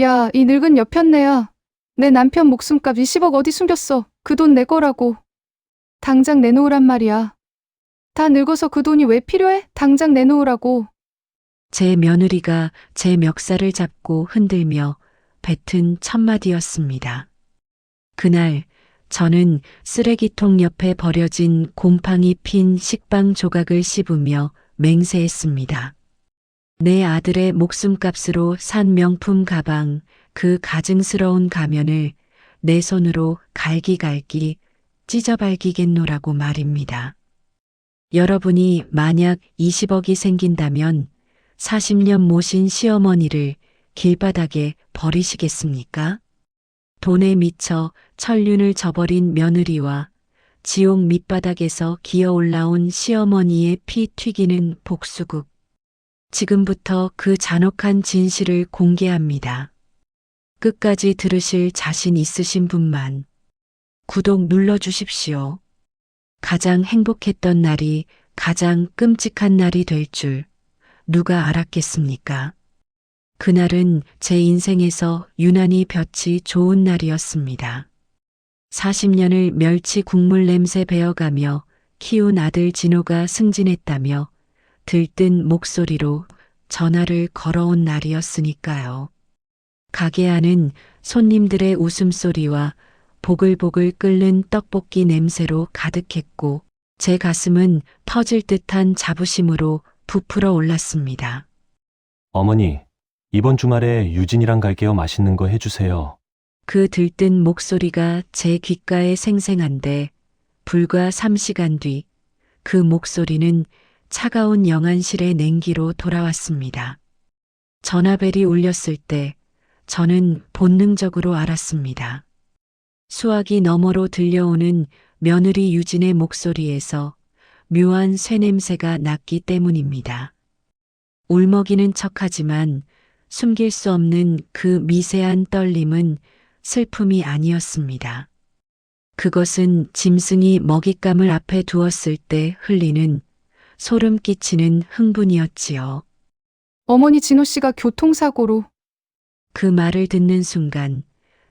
야, 이 늙은 여편네야. 내 남편 목숨값 20억 어디 숨겼어? 그 돈 내 거라고. 당장 내놓으란 말이야. 다 늙어서 그 돈이 왜 필요해? 당장 내놓으라고. 제 며느리가 제 멱살을 잡고 흔들며 뱉은 첫마디였습니다. 그날 저는 쓰레기통 옆에 버려진 곰팡이 핀 식빵 조각을 씹으며 맹세했습니다. 내 아들의 목숨값으로 산 명품 가방, 그 가증스러운 가면을 내 손으로 갈기갈기 찢어발기겠노라고 말입니다. 여러분이 만약 20억이 생긴다면 40년 모신 시어머니를 길바닥에 버리시겠습니까? 돈에 미쳐 천륜을 저버린 며느리와 지옥 밑바닥에서 기어 올라온 시어머니의 피 튀기는 복수국. 지금부터 그 잔혹한 진실을 공개합니다. 끝까지 들으실 자신 있으신 분만 구독 눌러주십시오. 가장 행복했던 날이 가장 끔찍한 날이 될 줄 누가 알았겠습니까? 그날은 제 인생에서 유난히 볕이 좋은 날이었습니다. 40년을 멸치 국물 냄새 배어가며 키운 아들 진호가 승진했다며 들뜬 목소리로 전화를 걸어온 날이었으니까요. 가게 안은 손님들의 웃음소리와 보글보글 끓는 떡볶이 냄새로 가득했고 제 가슴은 터질 듯한 자부심으로 부풀어 올랐습니다. 어머니, 이번 주말에 유진이랑 갈게요. 맛있는 거 해주세요. 그 들뜬 목소리가 제 귓가에 생생한데 불과 3시간 뒤 그 목소리는 차가운 영안실의 냉기로 돌아왔습니다. 전화벨이 울렸을 때 저는 본능적으로 알았습니다. 수화기 너머로 들려오는 며느리 유진의 목소리에서 묘한 쇠냄새가 났기 때문입니다. 울먹이는 척하지만 숨길 수 없는 그 미세한 떨림은 슬픔이 아니었습니다. 그것은 짐승이 먹잇감을 앞에 두었을 때 흘리는 소름 끼치는 흥분이었지요. 어머니 진호 씨가 교통사고로. 그 말을 듣는 순간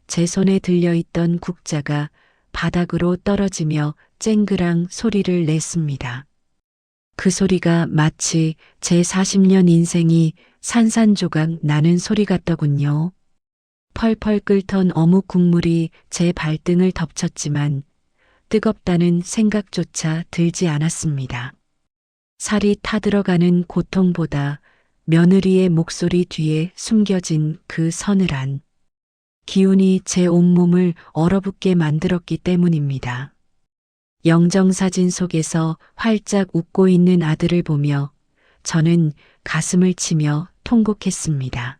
제 손에 들려있던 국자가 바닥으로 떨어지며 쨍그랑 소리를 냈습니다. 그 소리가 마치 제 40년 인생이 산산조각 나는 소리 같더군요. 펄펄 끓던 어묵 국물이 제 발등을 덮쳤지만 뜨겁다는 생각조차 들지 않았습니다. 살이 타들어가는 고통보다 며느리의 목소리 뒤에 숨겨진 그 서늘한 기운이 제 온몸을 얼어붙게 만들었기 때문입니다. 영정사진 속에서 활짝 웃고 있는 아들을 보며 저는 가슴을 치며 통곡했습니다.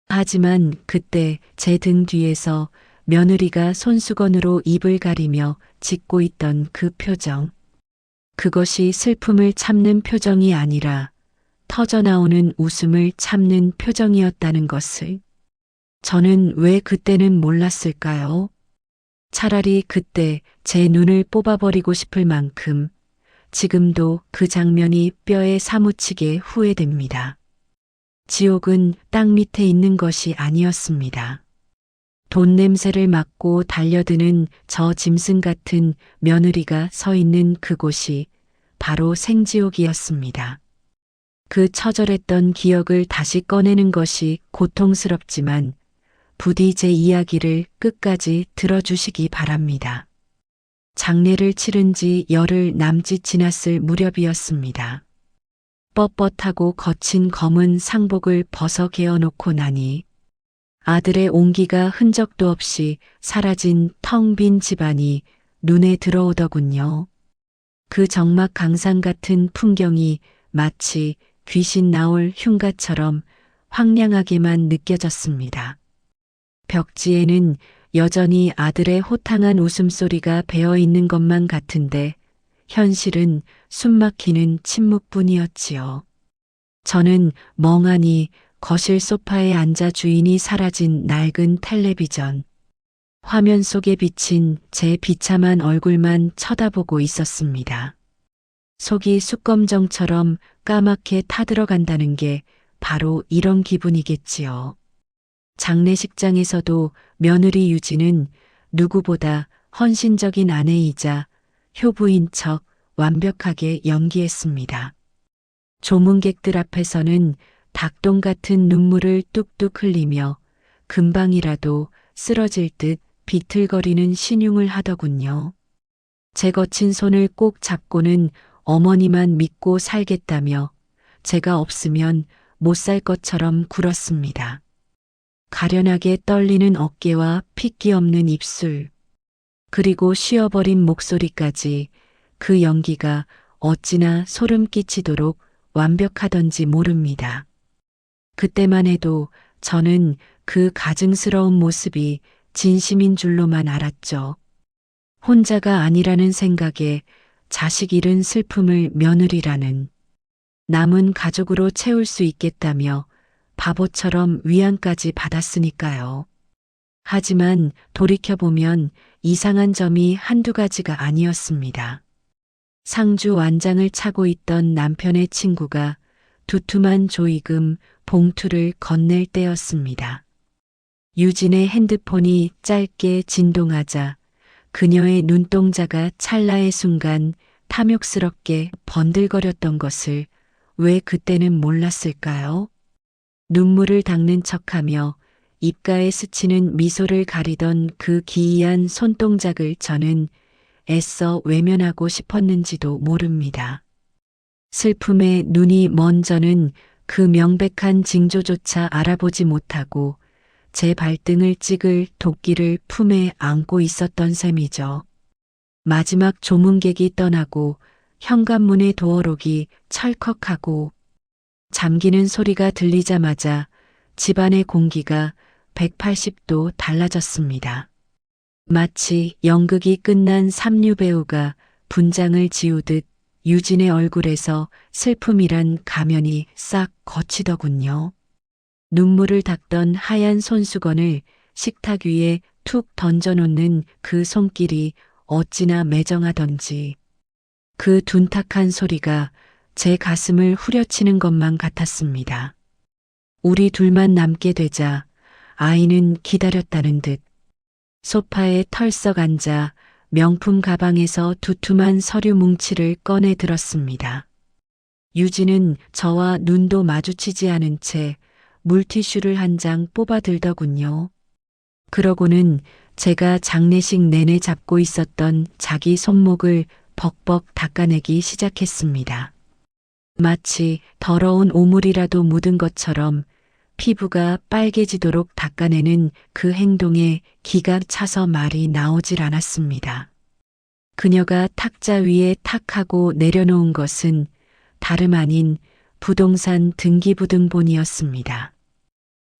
하지만 그때 제 등 뒤에서 며느리가 손수건으로 입을 가리며 짓고 있던 그 표정. 그것이 슬픔을 참는 표정이 아니라 터져나오는 웃음을 참는 표정이었다는 것을 저는 왜 그때는 몰랐을까요? 차라리 그때 제 눈을 뽑아버리고 싶을 만큼 지금도 그 장면이 뼈에 사무치게 후회됩니다. 지옥은 땅 밑에 있는 것이 아니었습니다. 돈 냄새를 맡고 달려드는 저 짐승 같은 며느리가 서 있는 그곳이 바로 생지옥이었습니다. 그 처절했던 기억을 다시 꺼내는 것이 고통스럽지만 부디 제 이야기를 끝까지 들어주시기 바랍니다. 장례를 치른 지 열흘 남짓 지났을 무렵이었습니다. 뻣뻣하고 거친 검은 상복을 벗어 개어놓고 나니 아들의 온기가 흔적도 없이 사라진 텅 빈 집안이 눈에 들어오더군요. 그 적막 강산 같은 풍경이 마치 귀신 나올 흉가처럼 황량하게만 느껴졌습니다. 벽지에는 여전히 아들의 호탕한 웃음소리가 배어 있는 것만 같은데 현실은 숨막히는 침묵뿐이었지요. 저는 멍하니 거실 소파에 앉아 주인이 사라진 낡은 텔레비전, 화면 속에 비친 제 비참한 얼굴만 쳐다보고 있었습니다. 속이 숯검정처럼 까맣게 타들어간다는 게 바로 이런 기분이겠지요. 장례식장에서도 며느리 유진은 누구보다 헌신적인 아내이자 효부인 척 완벽하게 연기했습니다. 조문객들 앞에서는 닭똥 같은 눈물을 뚝뚝 흘리며 금방이라도 쓰러질 듯 비틀거리는 신용을 하더군요. 제 거친 손을 꼭 잡고는 어머니만 믿고 살겠다며 제가 없으면 못 살 것처럼 굴었습니다. 가련하게 떨리는 어깨와 핏기 없는 입술, 그리고 쉬어버린 목소리까지 그 연기가 어찌나 소름 끼치도록 완벽하던지 모릅니다. 그때만 해도 저는 그 가증스러운 모습이 진심인 줄로만 알았죠. 혼자가 아니라는 생각에 자식 잃은 슬픔을 며느리라는 남은 가족으로 채울 수 있겠다며 바보처럼 위안까지 받았으니까요. 하지만 돌이켜보면 이상한 점이 한두 가지가 아니었습니다. 상주 완장을 차고 있던 남편의 친구가 두툼한 조의금 봉투를 건넬 때였습니다. 유진의 핸드폰이 짧게 진동하자 그녀의 눈동자가 찰나의 순간 탐욕스럽게 번들거렸던 것을 왜 그때는 몰랐을까요? 눈물을 닦는 척하며 입가에 스치는 미소를 가리던 그 기이한 손동작을 저는 애써 외면하고 싶었는지도 모릅니다. 슬픔에 눈이 먼 저는 그 명백한 징조조차 알아보지 못하고 제 발등을 찍을 도끼를 품에 안고 있었던 셈이죠. 마지막 조문객이 떠나고 현관문의 도어록이 철컥하고 잠기는 소리가 들리자마자 집안의 공기가 180도 달라졌습니다. 마치 연극이 끝난 삼류 배우가 분장을 지우듯 유진의 얼굴에서 슬픔이란 가면이 싹 거치더군요. 눈물을 닦던 하얀 손수건을 식탁 위에 툭 던져놓는 그 손길이 어찌나 매정하던지 그 둔탁한 소리가 제 가슴을 후려치는 것만 같았습니다. 우리 둘만 남게 되자 아이는 기다렸다는 듯 소파에 털썩 앉아 명품 가방에서 두툼한 서류 뭉치를 꺼내 들었습니다. 유진은 저와 눈도 마주치지 않은 채 물티슈를 한 장 뽑아 들더군요. 그러고는 제가 장례식 내내 잡고 있었던 자기 손목을 벅벅 닦아내기 시작했습니다. 마치 더러운 오물이라도 묻은 것처럼 피부가 빨개지도록 닦아내는 그 행동에 기가 차서 말이 나오질 않았습니다. 그녀가 탁자 위에 탁 하고 내려놓은 것은 다름 아닌 부동산 등기부등본이었습니다.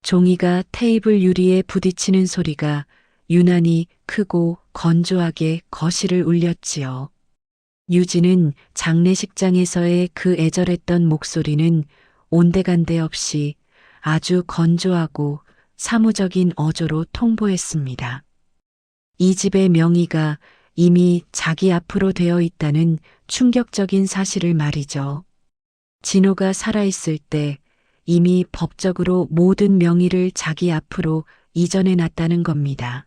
종이가 테이블 유리에 부딪히는 소리가 유난히 크고 건조하게 거실을 울렸지요. 유진은 장례식장에서의 그 애절했던 목소리는 온데간데 없이 아주 건조하고 사무적인 어조로 통보했습니다. 이 집의 명의가 이미 자기 앞으로 되어 있다는 충격적인 사실을 말이죠. 진호가 살아있을 때 이미 법적으로 모든 명의를 자기 앞으로 이전해 놨다는 겁니다.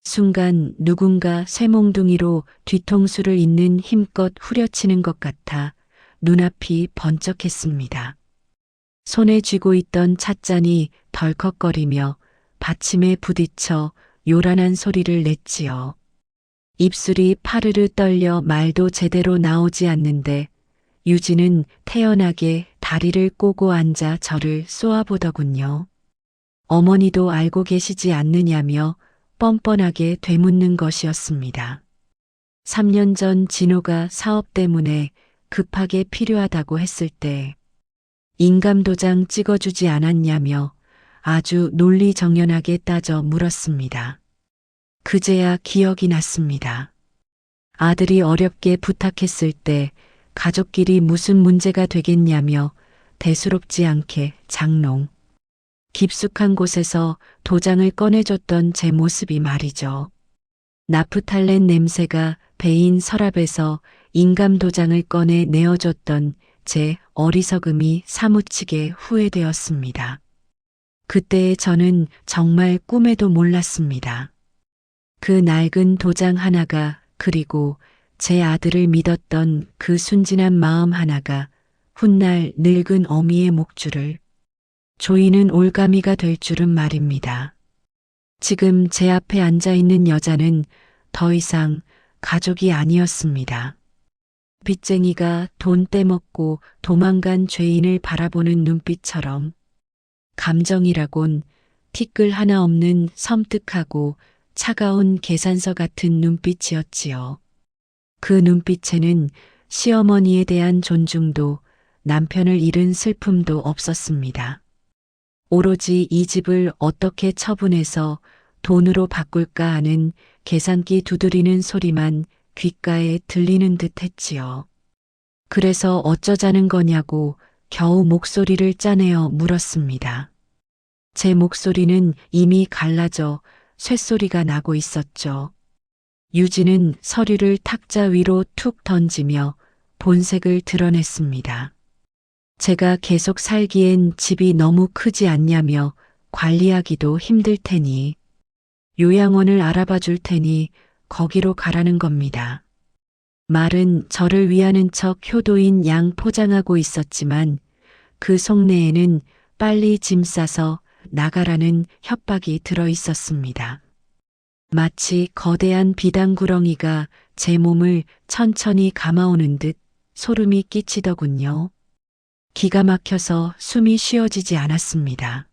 순간 누군가 쇠몽둥이로 뒤통수를 잇는 힘껏 후려치는 것 같아 눈앞이 번쩍했습니다. 손에 쥐고 있던 찻잔이 덜컥거리며 받침에 부딪혀 요란한 소리를 냈지요. 입술이 파르르 떨려 말도 제대로 나오지 않는데 유진은 태연하게 다리를 꼬고 앉아 저를 쏘아보더군요. 어머니도 알고 계시지 않느냐며 뻔뻔하게 되묻는 것이었습니다. 3년 전 진호가 사업 때문에 급하게 필요하다고 했을 때 인감도장 찍어주지 않았냐며 아주 논리정연하게 따져 물었습니다. 그제야 기억이 났습니다. 아들이 어렵게 부탁했을 때 가족끼리 무슨 문제가 되겠냐며 대수롭지 않게 장롱. 깊숙한 곳에서 도장을 꺼내줬던 제 모습이 말이죠. 나프탈렌 냄새가 배인 서랍에서 인감도장을 꺼내 내어줬던 제 어리석음이 사무치게 후회되었습니다. 그때의 저는 정말 꿈에도 몰랐습니다. 그 낡은 도장 하나가, 그리고 제 아들을 믿었던 그 순진한 마음 하나가 훗날 늙은 어미의 목줄을 조이는 올가미가 될 줄은 말입니다. 지금 제 앞에 앉아 있는 여자는 더 이상 가족이 아니었습니다. 빚쟁이가 돈 떼먹고 도망간 죄인을 바라보는 눈빛처럼 감정이라곤 티끌 하나 없는 섬뜩하고 차가운 계산서 같은 눈빛이었지요. 그 눈빛에는 시어머니에 대한 존중도 남편을 잃은 슬픔도 없었습니다. 오로지 이 집을 어떻게 처분해서 돈으로 바꿀까 하는 계산기 두드리는 소리만 귓가에 들리는 듯 했지요. 그래서 어쩌자는 거냐고 겨우 목소리를 짜내어 물었습니다. 제 목소리는 이미 갈라져 쇳소리가 나고 있었죠. 유진은 서류를 탁자 위로 툭 던지며 본색을 드러냈습니다. 제가 계속 살기엔 집이 너무 크지 않냐며 관리하기도 힘들 테니 요양원을 알아봐 줄 테니 거기로 가라는 겁니다. 말은 저를 위하는 척 효도인 양 포장하고 있었지만 그 속내에는 빨리 짐 싸서 나가라는 협박이 들어 있었습니다. 마치 거대한 비단구렁이가 제 몸을 천천히 감아오는 듯 소름이 끼치더군요. 기가 막혀서 숨이 쉬어지지 않았습니다.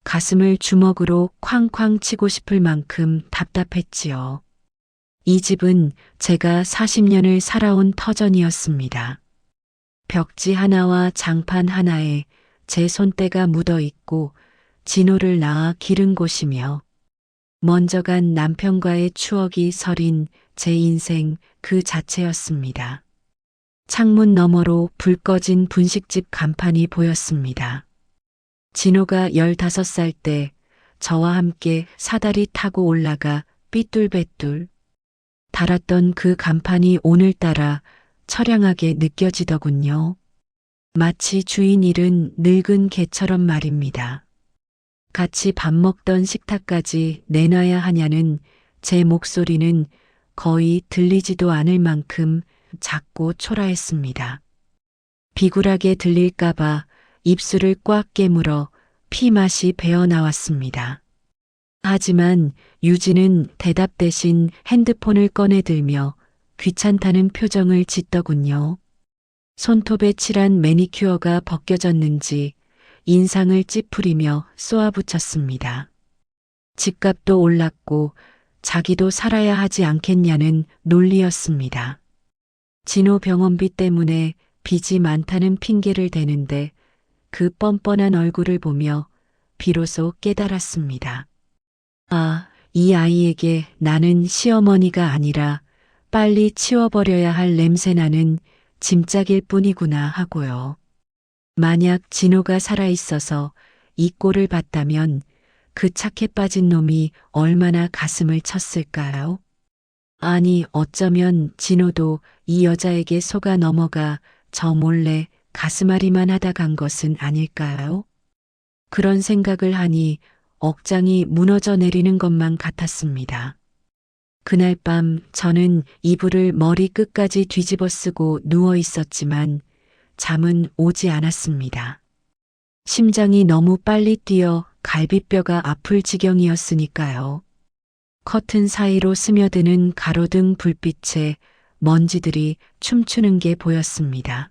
가슴을 주먹으로 쾅쾅 치고 싶을 만큼 답답했지요. 이 집은 제가 40년을 살아온 터전이었습니다. 벽지 하나와 장판 하나에 제 손때가 묻어 있고 진호를 낳아 기른 곳이며 먼저 간 남편과의 추억이 서린 제 인생 그 자체였습니다. 창문 너머로 불 꺼진 분식집 간판이 보였습니다. 진호가 15살 때 저와 함께 사다리 타고 올라가 삐뚤빼뚤 달았던 그 간판이 오늘따라 처량하게 느껴지더군요. 마치 주인 잃은 늙은 개처럼 말입니다. 같이 밥 먹던 식탁까지 내놔야 하냐는 제 목소리는 거의 들리지도 않을 만큼 작고 초라했습니다. 비굴하게 들릴까봐 입술을 꽉 깨물어 피맛이 배어 나왔습니다. 하지만 유진은 대답 대신 핸드폰을 꺼내 들며 귀찮다는 표정을 짓더군요. 손톱에 칠한 매니큐어가 벗겨졌는지 인상을 찌푸리며 쏘아붙였습니다. 집값도 올랐고 자기도 살아야 하지 않겠냐는 논리였습니다. 진호 병원비 때문에 빚이 많다는 핑계를 대는데 그 뻔뻔한 얼굴을 보며 비로소 깨달았습니다. 아, 이 아이에게 나는 시어머니가 아니라 빨리 치워버려야 할 냄새나는 짐짝일 뿐이구나 하고요. 만약 진호가 살아있어서 이 꼴을 봤다면 그 착해 빠진 놈이 얼마나 가슴을 쳤을까요? 아니, 어쩌면 진호도 이 여자에게 속아 넘어가 저 몰래 가슴앓이만 하다 간 것은 아닐까요? 그런 생각을 하니 억장이 무너져 내리는 것만 같았습니다. 그날 밤 저는 이불을 머리 끝까지 뒤집어 쓰고 누워 있었지만 잠은 오지 않았습니다. 심장이 너무 빨리 뛰어 갈비뼈가 아플 지경이었으니까요. 커튼 사이로 스며드는 가로등 불빛에 먼지들이 춤추는 게 보였습니다.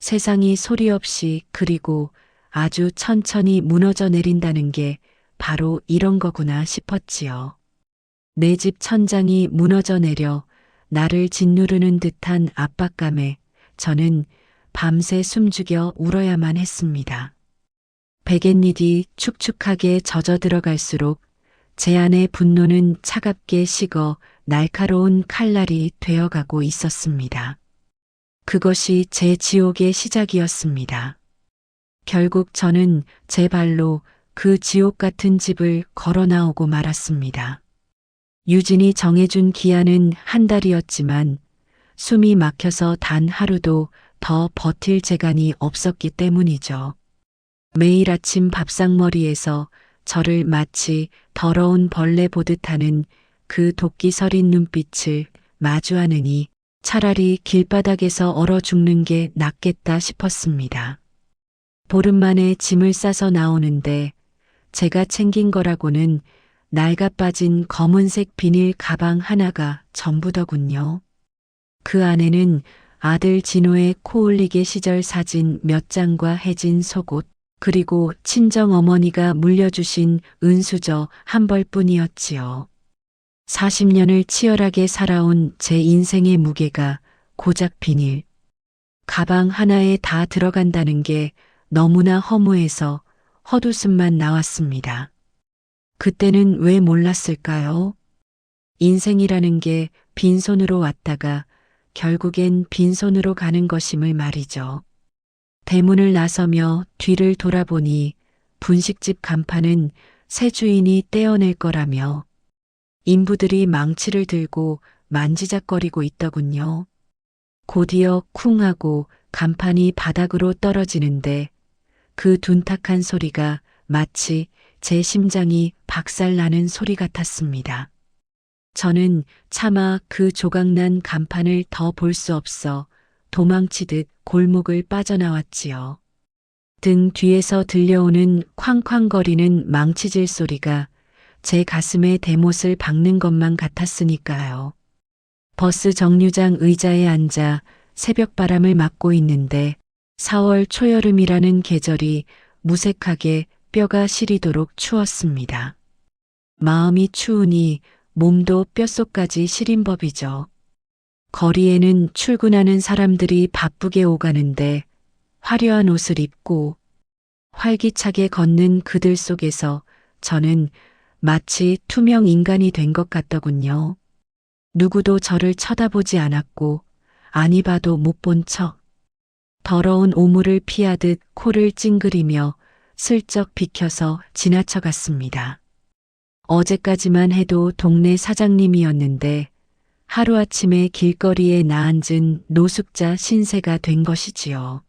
세상이 소리 없이 그리고 아주 천천히 무너져 내린다는 게 바로 이런 거구나 싶었지요. 내 집 천장이 무너져 내려 나를 짓누르는 듯한 압박감에 저는 밤새 숨죽여 울어야만 했습니다. 베갯잎이 축축하게 젖어 들어갈수록 제 안의 분노는 차갑게 식어 날카로운 칼날이 되어가고 있었습니다. 그것이 제 지옥의 시작이었습니다. 결국 저는 제 발로 그 지옥 같은 집을 걸어 나오고 말았습니다. 유진이 정해준 기한은 한 달이었지만 숨이 막혀서 단 하루도 더 버틸 재간이 없었기 때문이죠. 매일 아침 밥상머리에서 저를 마치 더러운 벌레 보듯 하는 그 도끼 서린 눈빛을 마주하느니 차라리 길바닥에서 얼어 죽는 게 낫겠다 싶었습니다. 보름 만에 짐을 싸서 나오는데 제가 챙긴 거라고는 낡아 빠진 검은색 비닐 가방 하나가 전부더군요. 그 안에는 아들 진호의 코올리게 시절 사진 몇 장과 해진 속옷, 그리고 친정 어머니가 물려주신 은수저 한 벌뿐이었지요. 40년을 치열하게 살아온 제 인생의 무게가 고작 비닐 가방 하나에 다 들어간다는 게 너무나 허무해서 헛웃음만 나왔습니다. 그때는 왜 몰랐을까요? 인생이라는 게 빈손으로 왔다가 결국엔 빈손으로 가는 것임을 말이죠. 대문을 나서며 뒤를 돌아보니 분식집 간판은 새 주인이 떼어낼 거라며 인부들이 망치를 들고 만지작거리고 있더군요. 곧이어 쿵 하고 간판이 바닥으로 떨어지는데 그 둔탁한 소리가 마치 제 심장이 박살나는 소리 같았습니다. 저는 차마 그 조각난 간판을 더 볼 수 없어 도망치듯 골목을 빠져나왔지요. 등 뒤에서 들려오는 쾅쾅거리는 망치질 소리가 제 가슴에 대못을 박는 것만 같았으니까요. 버스 정류장 의자에 앉아 새벽바람을 맞고 있는데 4월 초여름이라는 계절이 무색하게 뼈가 시리도록 추웠습니다. 마음이 추우니 몸도 뼛속까지 시린 법이죠. 거리에는 출근하는 사람들이 바쁘게 오가는데 화려한 옷을 입고 활기차게 걷는 그들 속에서 저는 마치 투명 인간이 된 것 같더군요. 누구도 저를 쳐다보지 않았고 아니 봐도 못 본 척 더러운 오물을 피하듯 코를 찡그리며 슬쩍 비켜서 지나쳐갔습니다. 어제까지만 해도 동네 사장님이었는데 하루아침에 길거리에 나앉은 노숙자 신세가 된 것이지요.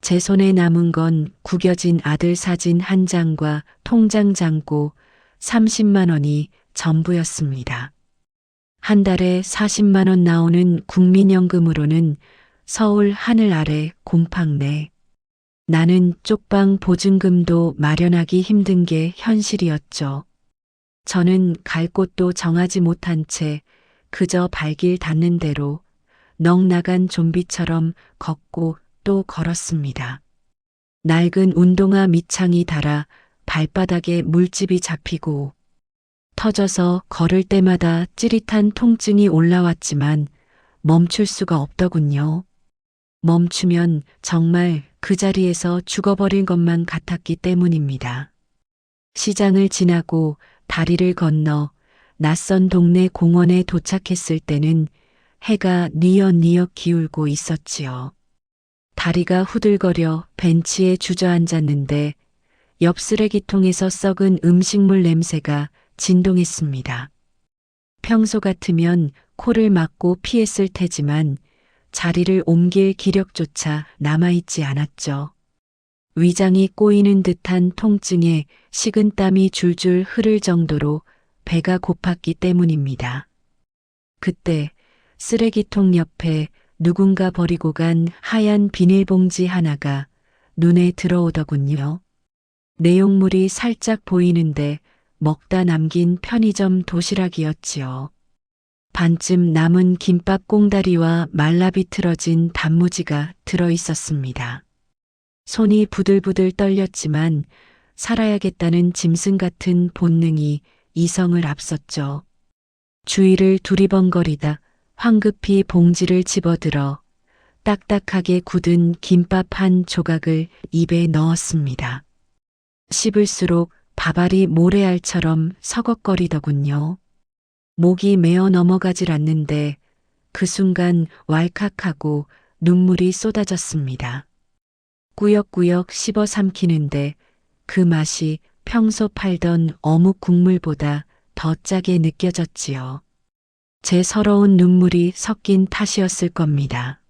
제 손에 남은 건 구겨진 아들 사진 한 장과 통장 잔고 30만 원이 전부였습니다. 한 달에 40만 원 나오는 국민연금으로는 서울 하늘 아래 곰팡내. 나는 쪽방 보증금도 마련하기 힘든 게 현실이었죠. 저는 갈 곳도 정하지 못한 채 그저 발길 닿는 대로 넋 나간 좀비처럼 걷고 또 걸었습니다. 낡은 운동화 밑창이 닳아 발바닥에 물집이 잡히고 터져서 걸을 때마다 찌릿한 통증이 올라왔지만 멈출 수가 없더군요. 멈추면 정말 그 자리에서 죽어버릴 것만 같았기 때문입니다. 시장을 지나고 다리를 건너 낯선 동네 공원에 도착했을 때는 해가 뉘엿뉘엿 기울고 있었지요. 다리가 후들거려 벤치에 주저앉았는데 옆 쓰레기통에서 썩은 음식물 냄새가 진동했습니다. 평소 같으면 코를 막고 피했을 테지만 자리를 옮길 기력조차 남아있지 않았죠. 위장이 꼬이는 듯한 통증에 식은땀이 줄줄 흐를 정도로 배가 고팠기 때문입니다. 그때 쓰레기통 옆에 누군가 버리고 간 하얀 비닐봉지 하나가 눈에 들어오더군요. 내용물이 살짝 보이는데 먹다 남긴 편의점 도시락이었지요. 반쯤 남은 김밥 꽁다리와 말라 비틀어진 단무지가 들어 있었습니다. 손이 부들부들 떨렸지만 살아야겠다는 짐승 같은 본능이 이성을 앞섰죠. 주위를 두리번거리다 황급히 봉지를 집어들어 딱딱하게 굳은 김밥 한 조각을 입에 넣었습니다. 씹을수록 밥알이 모래알처럼 서걱거리더군요. 목이 메어 넘어가질 않는데 그 순간 왈칵하고 눈물이 쏟아졌습니다. 꾸역꾸역 씹어 삼키는데 그 맛이 평소 팔던 어묵 국물보다 더 짜게 느껴졌지요. 제 서러운 눈물이 섞인 탓이었을 겁니다.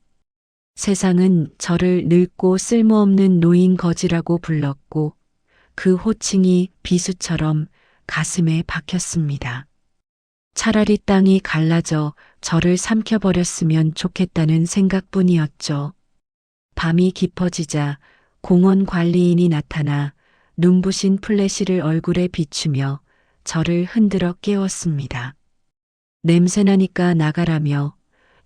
세상은 저를 늙고 쓸모없는 노인 거지라고 불렀고 그 호칭이 비수처럼 가슴에 박혔습니다. 차라리 땅이 갈라져 저를 삼켜버렸으면 좋겠다는 생각뿐이었죠. 밤이 깊어지자 공원 관리인이 나타나 눈부신 플래시를 얼굴에 비추며 저를 흔들어 깨웠습니다. 냄새나니까 나가라며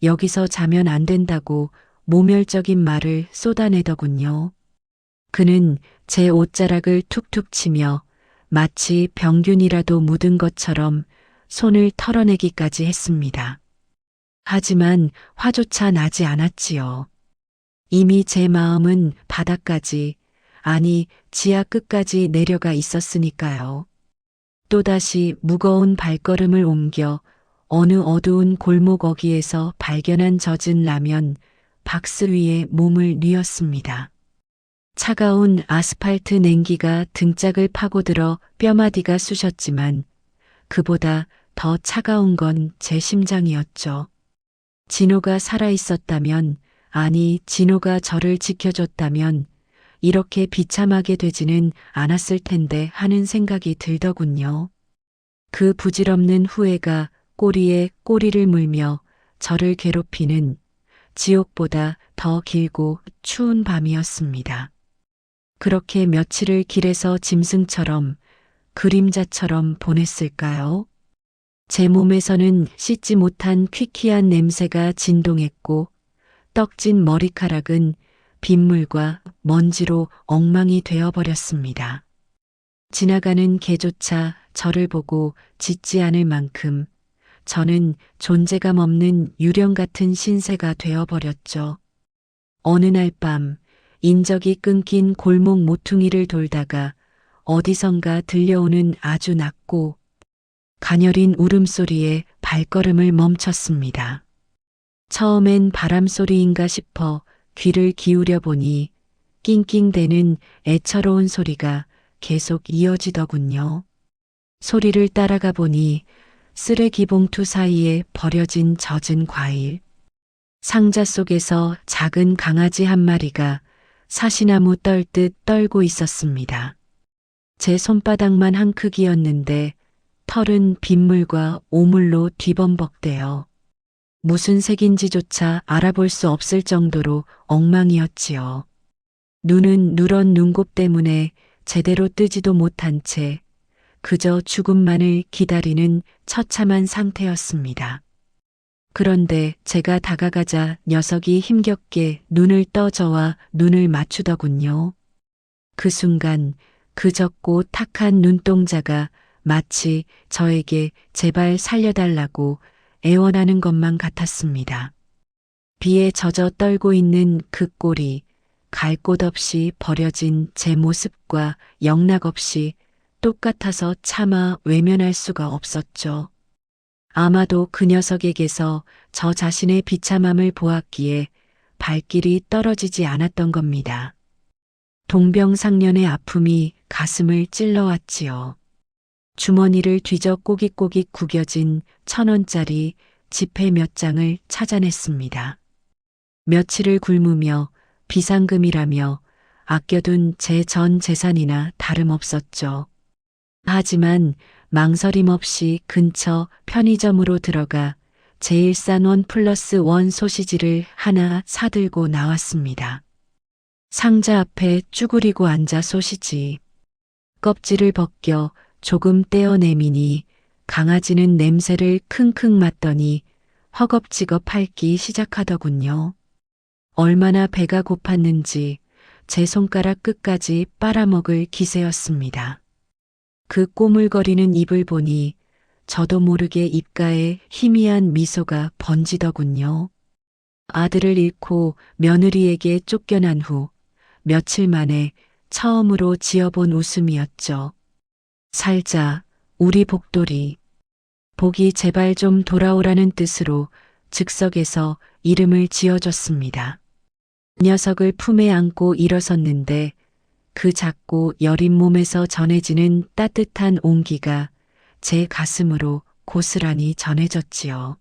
여기서 자면 안 된다고 모멸적인 말을 쏟아내더군요. 그는 제 옷자락을 툭툭 치며 마치 병균이라도 묻은 것처럼 손을 털어내기까지 했습니다. 하지만 화조차 나지 않았지요. 이미 제 마음은 바닥까지, 아니 지하 끝까지 내려가 있었으니까요. 또다시 무거운 발걸음을 옮겨 어느 어두운 골목 어귀에서 발견한 젖은 라면 박스 위에 몸을 뉘었습니다. 차가운 아스팔트 냉기가 등짝을 파고들어 뼈마디가 쑤셨지만 그보다 더 차가운 건 제 심장이었죠. 진호가 살아있었다면, 아니 진호가 저를 지켜줬다면 이렇게 비참하게 되지는 않았을 텐데 하는 생각이 들더군요. 그 부질없는 후회가 꼬리에 꼬리를 물며 저를 괴롭히는 지옥보다 더 길고 추운 밤이었습니다. 그렇게 며칠을 길에서 짐승처럼 그림자처럼 보냈을까요? 제 몸에서는 씻지 못한 퀴퀴한 냄새가 진동했고 떡진 머리카락은 빗물과 먼지로 엉망이 되어버렸습니다. 지나가는 개조차 저를 보고 짖지 않을 만큼 저는 존재감 없는 유령 같은 신세가 되어버렸죠. 어느 날 밤 인적이 끊긴 골목 모퉁이를 돌다가 어디선가 들려오는 아주 낮고 가녀린 울음소리에 발걸음을 멈췄습니다. 처음엔 바람소리인가 싶어 귀를 기울여 보니 낑낑대는 애처로운 소리가 계속 이어지더군요. 소리를 따라가 보니 쓰레기 봉투 사이에 버려진 젖은 과일, 상자 속에서 작은 강아지 한 마리가 사시나무 떨듯 떨고 있었습니다. 제 손바닥만 한 크기였는데 털은 빗물과 오물로 뒤범벅되어 무슨 색인지조차 알아볼 수 없을 정도로 엉망이었지요. 눈은 누런 눈곱 때문에 제대로 뜨지도 못한 채 그저 죽음만을 기다리는 처참한 상태였습니다. 그런데 제가 다가가자 녀석이 힘겹게 눈을 떠 저와 눈을 맞추더군요. 그 순간 그 적고 탁한 눈동자가 마치 저에게 제발 살려달라고 애원하는 것만 같았습니다. 비에 젖어 떨고 있는 그 꼴이 갈 곳 없이 버려진 제 모습과 영락없이 똑같아서 차마 외면할 수가 없었죠. 아마도 그 녀석에게서 저 자신의 비참함을 보았기에 발길이 떨어지지 않았던 겁니다. 동병상련의 아픔이 가슴을 찔러왔지요. 주머니를 뒤져 꼬깃꼬깃 구겨진 1,000원짜리 지폐 몇 장을 찾아냈습니다. 며칠을 굶으며 비상금이라며 아껴둔 제 전 재산이나 다름없었죠. 하지만 망설임 없이 근처 편의점으로 들어가 제일 싼 1+1 소시지를 하나 사들고 나왔습니다. 상자 앞에 쭈그리고 앉아 소시지 껍질을 벗겨 조금 떼어내미니 강아지는 냄새를 킁킁 맡더니 허겁지겁 핥기 시작하더군요. 얼마나 배가 고팠는지 제 손가락 끝까지 빨아먹을 기세였습니다. 그 꼬물거리는 입을 보니 저도 모르게 입가에 희미한 미소가 번지더군요. 아들을 잃고 며느리에게 쫓겨난 후 며칠 만에 처음으로 지어본 웃음이었죠. 살자, 우리 복돌이. 복이 제발 좀 돌아오라는 뜻으로 즉석에서 이름을 지어줬습니다. 녀석을 품에 안고 일어섰는데 그 작고 여린 몸에서 전해지는 따뜻한 온기가 제 가슴으로 고스란히 전해졌지요.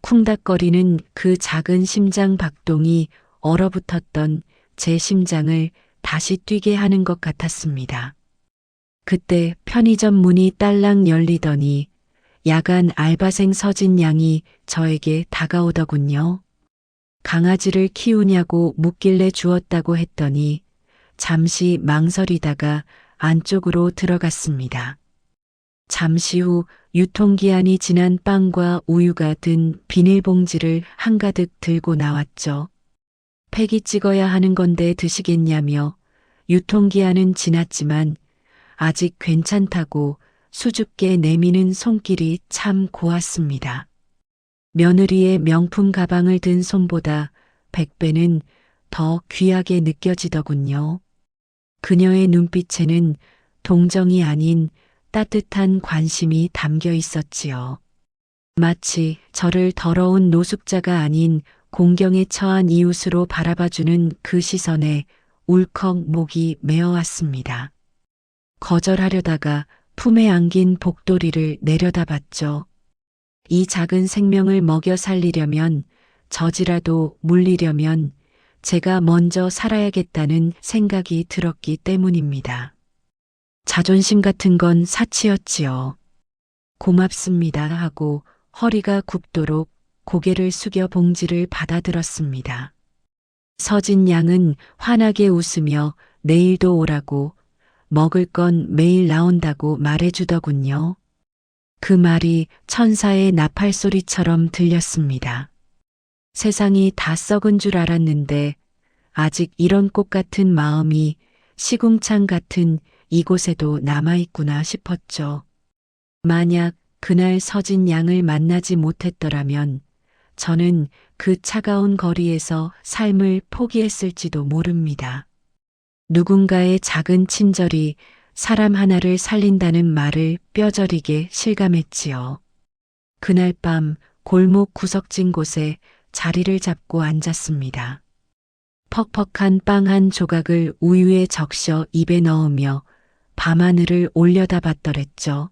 쿵닥거리는 그 작은 심장 박동이 얼어붙었던 제 심장을 다시 뛰게 하는 것 같았습니다. 그때 편의점 문이 딸랑 열리더니 야간 알바생 서진 양이 저에게 다가오더군요. 강아지를 키우냐고 묻길래 주었다고 했더니 잠시 망설이다가 안쪽으로 들어갔습니다. 잠시 후 유통기한이 지난 빵과 우유가 든 비닐봉지를 한가득 들고 나왔죠. 팩이 찍어야 하는 건데 드시겠냐며 유통기한은 지났지만 아직 괜찮다고 수줍게 내미는 손길이 참 고왔습니다. 며느리의 명품 가방을 든 손보다 100배는 더 귀하게 느껴지더군요. 그녀의 눈빛에는 동정이 아닌 따뜻한 관심이 담겨 있었지요. 마치 저를 더러운 노숙자가 아닌 공경에 처한 이웃으로 바라봐주는 그 시선에 울컥 목이 메어왔습니다. 거절하려다가 품에 안긴 복도리를 내려다봤죠. 이 작은 생명을 먹여 살리려면, 젖이라도 물리려면 제가 먼저 살아야겠다는 생각이 들었기 때문입니다. 자존심 같은 건 사치였지요. 고맙습니다 하고 허리가 굽도록 고개를 숙여 봉지를 받아들었습니다. 서진 양은 환하게 웃으며 내일도 오라고, 먹을 건 매일 나온다고 말해주더군요. 그 말이 천사의 나팔 소리처럼 들렸습니다. 세상이 다 썩은 줄 알았는데 아직 이런 꽃 같은 마음이 시궁창 같은 이곳에도 남아있구나 싶었죠. 만약 그날 서진 양을 만나지 못했더라면 저는 그 차가운 거리에서 삶을 포기했을지도 모릅니다. 누군가의 작은 친절이 사람 하나를 살린다는 말을 뼈저리게 실감했지요. 그날 밤 골목 구석진 곳에 자리를 잡고 앉았습니다. 퍽퍽한 빵 한 조각을 우유에 적셔 입에 넣으며 밤하늘을 올려다봤더랬죠.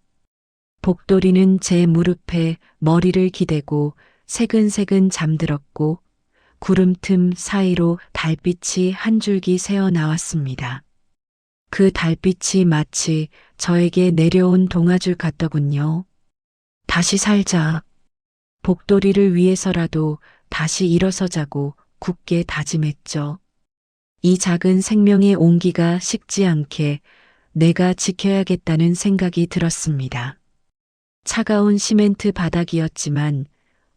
복돌이는 제 무릎에 머리를 기대고 새근새근 잠들었고 구름 틈 사이로 달빛이 한 줄기 새어 나왔습니다. 그 달빛이 마치 저에게 내려온 동아줄 같더군요. 다시 살자. 복돌이를 위해서라도 다시 일어서자고 굳게 다짐했죠. 이 작은 생명의 온기가 식지 않게 내가 지켜야겠다는 생각이 들었습니다. 차가운 시멘트 바닥이었지만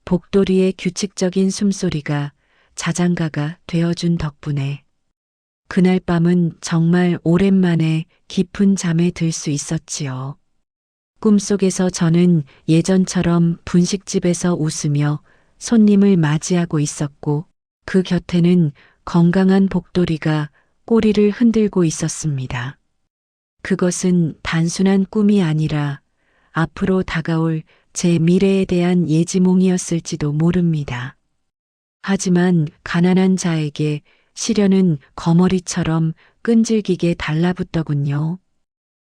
복돌이의 규칙적인 숨소리가 자장가가 되어준 덕분에 그날 밤은 정말 오랜만에 깊은 잠에 들 수 있었지요. 꿈속에서 저는 예전처럼 분식집에서 웃으며 손님을 맞이하고 있었고 그 곁에는 건강한 복돌이가 꼬리를 흔들고 있었습니다. 그것은 단순한 꿈이 아니라 앞으로 다가올 제 미래에 대한 예지몽이었을지도 모릅니다. 하지만 가난한 자에게 시련은 거머리처럼 끈질기게 달라붙더군요.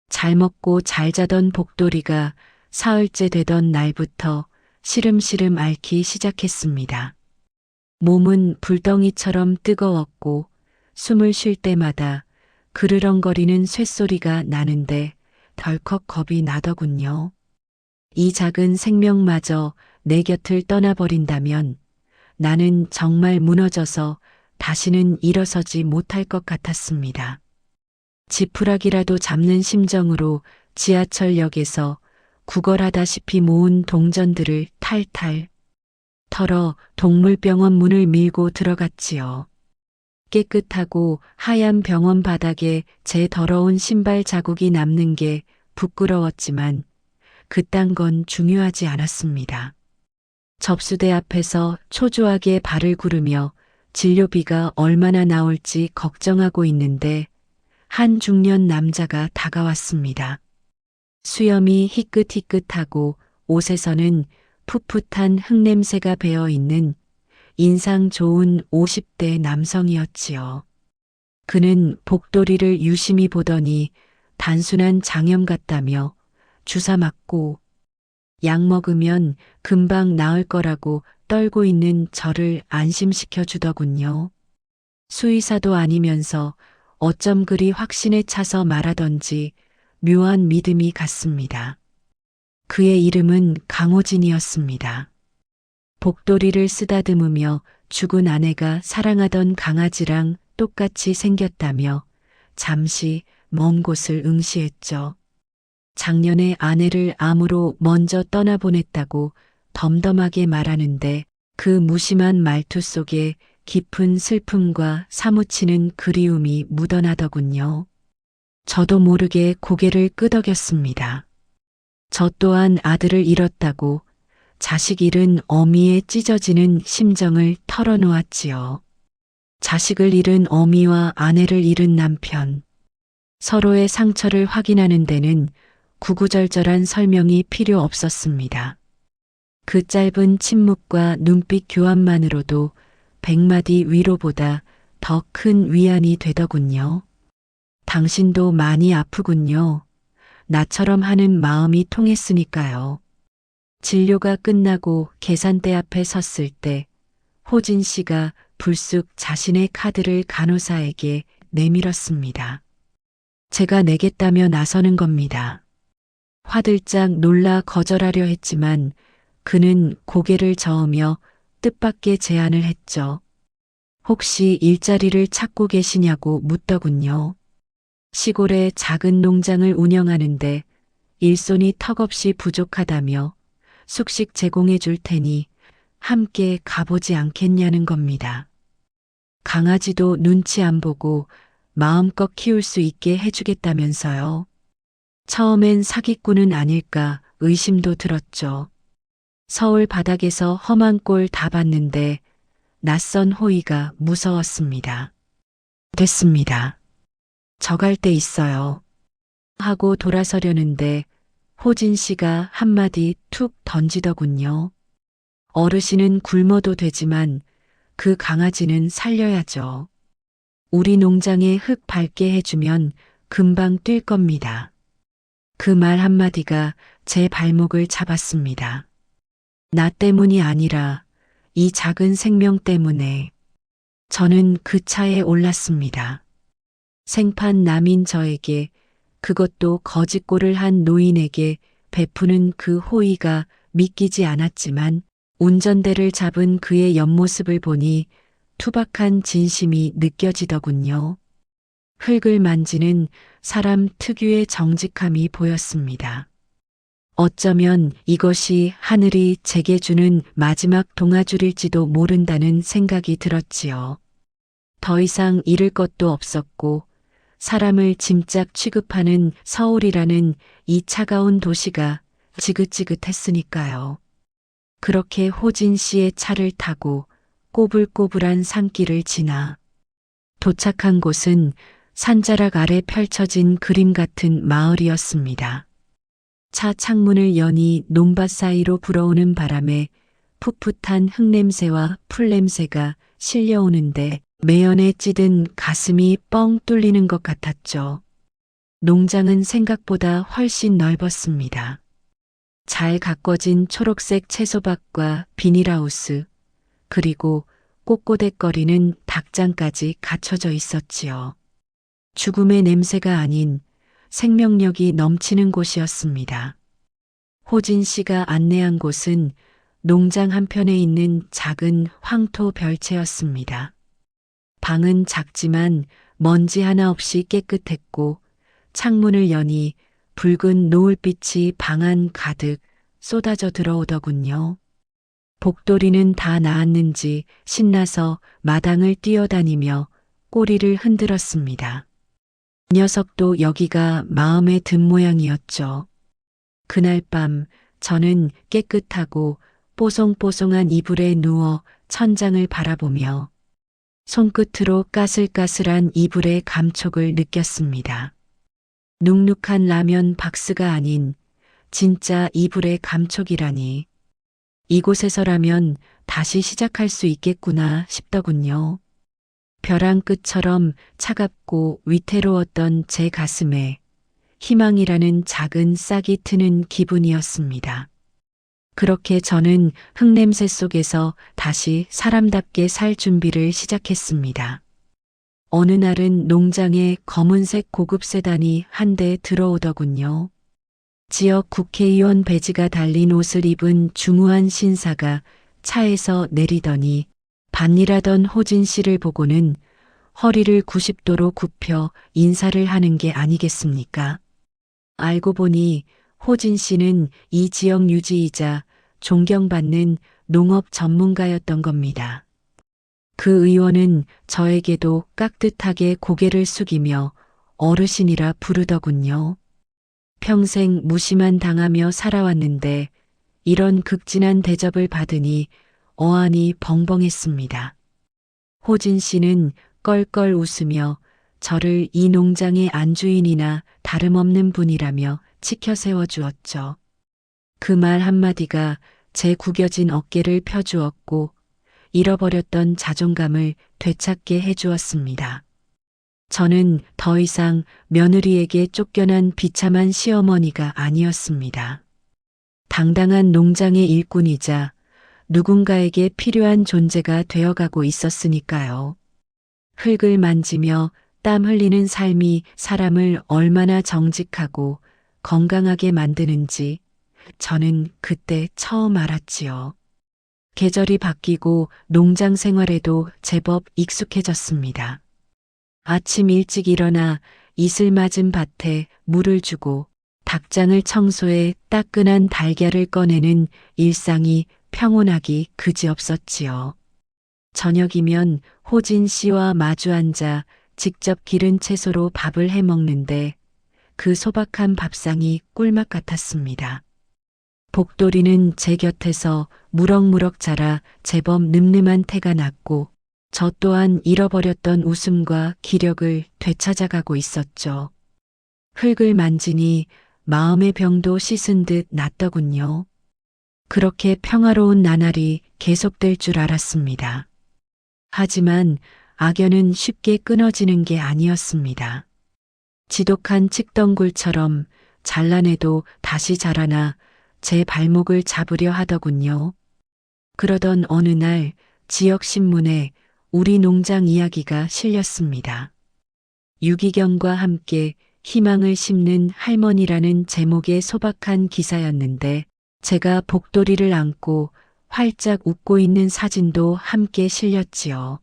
잘 먹고 잘 자던 복돌이가 사흘째 되던 날부터 시름시름 앓기 시작했습니다. 몸은 불덩이처럼 뜨거웠고 숨을 쉴 때마다 그르렁거리는 쇳소리가 나는데 덜컥 겁이 나더군요. 이 작은 생명마저 내 곁을 떠나버린다면 나는 정말 무너져서 다시는 일어서지 못할 것 같았습니다. 지푸라기라도 잡는 심정으로 지하철역에서 구걸하다시피 모은 동전들을 탈탈 털어 동물병원 문을 밀고 들어갔지요. 깨끗하고 하얀 병원 바닥에 제 더러운 신발 자국이 남는 게 부끄러웠지만 그딴 건 중요하지 않았습니다. 접수대 앞에서 초조하게 발을 구르며 진료비가 얼마나 나올지 걱정하고 있는데 한 중년 남자가 다가왔습니다. 수염이 희끗희끗하고 옷에서는 풋풋한 흙냄새가 배어 있는 인상 좋은 50대 남성이었지요. 그는 복돌이를 유심히 보더니 단순한 장염 같다며 주사 맞고 약 먹으면 금방 나을 거라고 떨고 있는 저를 안심시켜 주더군요. 수의사도 아니면서 어쩜 그리 확신에 차서 말하던지 묘한 믿음이 갔습니다. 그의 이름은 강호진이었습니다. 복도리를 쓰다듬으며 죽은 아내가 사랑하던 강아지랑 똑같이 생겼다며 잠시 먼 곳을 응시했죠. 작년에 아내를 암으로 먼저 떠나보냈다고 덤덤하게 말하는데 그 무심한 말투 속에 깊은 슬픔과 사무치는 그리움이 묻어나더군요. 저도 모르게 고개를 끄덕였습니다. 저 또한 아들을 잃었다고 자식 잃은 어미의 찢어지는 심정을 털어놓았지요. 자식을 잃은 어미와 아내를 잃은 남편. 서로의 상처를 확인하는 데는 구구절절한 설명이 필요 없었습니다. 그 짧은 침묵과 눈빛 교환만으로도 100마디 위로보다 더 큰 위안이 되더군요. 당신도 많이 아프군요. 나처럼 하는 마음이 통했으니까요. 진료가 끝나고 계산대 앞에 섰을 때 호진 씨가 불쑥 자신의 카드를 간호사에게 내밀었습니다. 제가 내겠다며 나서는 겁니다. 화들짝 놀라 거절하려 했지만 그는 고개를 저으며 뜻밖의 제안을 했죠. 혹시 일자리를 찾고 계시냐고 묻더군요. 시골에 작은 농장을 운영하는데 일손이 턱없이 부족하다며 숙식 제공해 줄 테니 함께 가보지 않겠냐는 겁니다. 강아지도 눈치 안 보고 마음껏 키울 수 있게 해주겠다면서요. 처음엔 사기꾼은 아닐까 의심도 들었죠. 서울 바닥에서 험한 꼴 다 봤는데 낯선 호의가 무서웠습니다. 됐습니다. 저 갈 때 있어요. 하고 돌아서려는데 호진 씨가 한마디 툭 던지더군요. 어르신은 굶어도 되지만 그 강아지는 살려야죠. 우리 농장에 흙 밟게 해주면 금방 뛸 겁니다. 그 말 한마디가 제 발목을 잡았습니다. 나 때문이 아니라 이 작은 생명 때문에 저는 그 차에 올랐습니다. 생판 남인 저에게, 그것도 거짓골을 한 노인에게 베푸는 그 호의가 믿기지 않았지만 운전대를 잡은 그의 옆모습을 보니 투박한 진심이 느껴지더군요. 흙을 만지는 사람 특유의 정직함이 보였습니다. 어쩌면 이것이 하늘이 제게 주는 마지막 동아줄일지도 모른다는 생각이 들었지요. 더 이상 잃을 것도 없었고 사람을 짐짝 취급하는 서울이라는 이 차가운 도시가 지긋지긋했으니까요. 그렇게 호진 씨의 차를 타고 꼬불꼬불한 산길을 지나 도착한 곳은 산자락 아래 펼쳐진 그림 같은 마을이었습니다. 차 창문을 여니 논밭 사이로 불어오는 바람에 풋풋한 흙냄새와 풀냄새가 실려오는데 매연에 찌든 가슴이 뻥 뚫리는 것 같았죠. 농장은 생각보다 훨씬 넓었습니다. 잘 가꿔진 초록색 채소밭과 비닐하우스, 그리고 꼬꼬댁거리는 닭장까지 갖춰져 있었지요. 죽음의 냄새가 아닌 생명력이 넘치는 곳이었습니다. 호진 씨가 안내한 곳은 농장 한편에 있는 작은 황토 별채였습니다. 방은 작지만 먼지 하나 없이 깨끗했고 창문을 여니 붉은 노을빛이 방 안 가득 쏟아져 들어오더군요. 복돌이는 다 나았는지 신나서 마당을 뛰어다니며 꼬리를 흔들었습니다. 녀석도 여기가 마음에 든 모양이었죠. 그날 밤 저는 깨끗하고 뽀송뽀송한 이불에 누워 천장을 바라보며 손끝으로 까슬까슬한 이불의 감촉을 느꼈습니다. 눅눅한 라면 박스가 아닌 진짜 이불의 감촉이라니. 이곳에서라면 다시 시작할 수 있겠구나 싶더군요. 벼랑 끝처럼 차갑고 위태로웠던 제 가슴에 희망이라는 작은 싹이 트는 기분이었습니다. 그렇게 저는 흙냄새 속에서 다시 사람답게 살 준비를 시작했습니다. 어느 날은 농장에 검은색 고급 세단이 한 대 들어오더군요. 지역 국회의원 배지가 달린 옷을 입은 중후한 신사가 차에서 내리더니 밭일하던 호진 씨를 보고는 허리를 90도로 굽혀 인사를 하는 게 아니겠습니까? 알고 보니 호진 씨는 이 지역 유지이자 존경받는 농업 전문가였던 겁니다. 그 의원은 저에게도 깍듯하게 고개를 숙이며 어르신이라 부르더군요. 평생 무시만 당하며 살아왔는데 이런 극진한 대접을 받으니 어안이 벙벙했습니다. 호진 씨는 껄껄 웃으며 저를 이 농장의 안주인이나 다름없는 분이라며 치켜 세워주었죠. 그 말 한마디가 제 구겨진 어깨를 펴주었고 잃어버렸던 자존감을 되찾게 해주었습니다. 저는 더 이상 며느리에게 쫓겨난 비참한 시어머니가 아니었습니다. 당당한 농장의 일꾼이자 누군가에게 필요한 존재가 되어가고 있었으니까요. 흙을 만지며 땀 흘리는 삶이 사람을 얼마나 정직하고 건강하게 만드는지 저는 그때 처음 알았지요. 계절이 바뀌고 농장 생활에도 제법 익숙해졌습니다. 아침 일찍 일어나 이슬 맞은 밭에 물을 주고 닭장을 청소해 따끈한 달걀을 꺼내는 일상이 평온하기 그지없었지요. 저녁이면 호진 씨와 마주 앉아 직접 기른 채소로 밥을 해 먹는데 그 소박한 밥상이 꿀맛 같았습니다. 복돌이는 제 곁에서 무럭무럭 자라 제법 늠름한 태가 났고 저 또한 잃어버렸던 웃음과 기력을 되찾아가고 있었죠. 흙을 만지니 마음의 병도 씻은 듯 났더군요. 그렇게 평화로운 나날이 계속될 줄 알았습니다. 하지만 악연은 쉽게 끊어지는 게 아니었습니다. 지독한 칡덩굴처럼 잘라내도 다시 자라나 제 발목을 잡으려 하더군요. 그러던 어느 날 지역 신문에 우리 농장 이야기가 실렸습니다. 유기견과 함께 희망을 심는 할머니라는 제목의 소박한 기사였는데 제가 복돌이를 안고 활짝 웃고 있는 사진도 함께 실렸지요.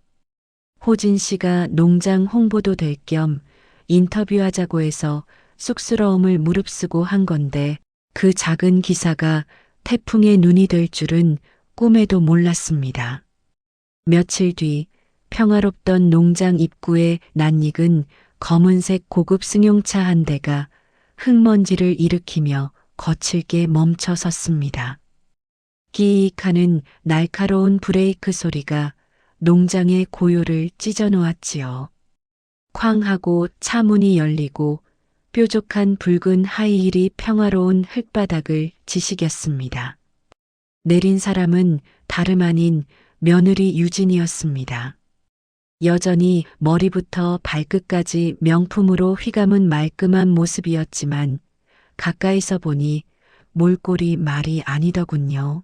호진 씨가 농장 홍보도 될 겸 인터뷰하자고 해서 쑥스러움을 무릅쓰고 한 건데 그 작은 기사가 태풍의 눈이 될 줄은 꿈에도 몰랐습니다. 며칠 뒤 평화롭던 농장 입구에 낯익은 검은색 고급 승용차 한 대가 흙먼지를 일으키며 거칠게 멈춰 섰습니다. 끼익하는 날카로운 브레이크 소리가 농장의 고요를 찢어놓았지요. 쾅 하고 차 문이 열리고 뾰족한 붉은 하이힐이 평화로운 흙바닥을 지시겼습니다. 내린 사람은 다름 아닌 며느리 유진이었습니다. 여전히 머리부터 발끝까지 명품으로 휘감은 말끔한 모습이었지만 가까이서 보니 몰골이 말이 아니더군요.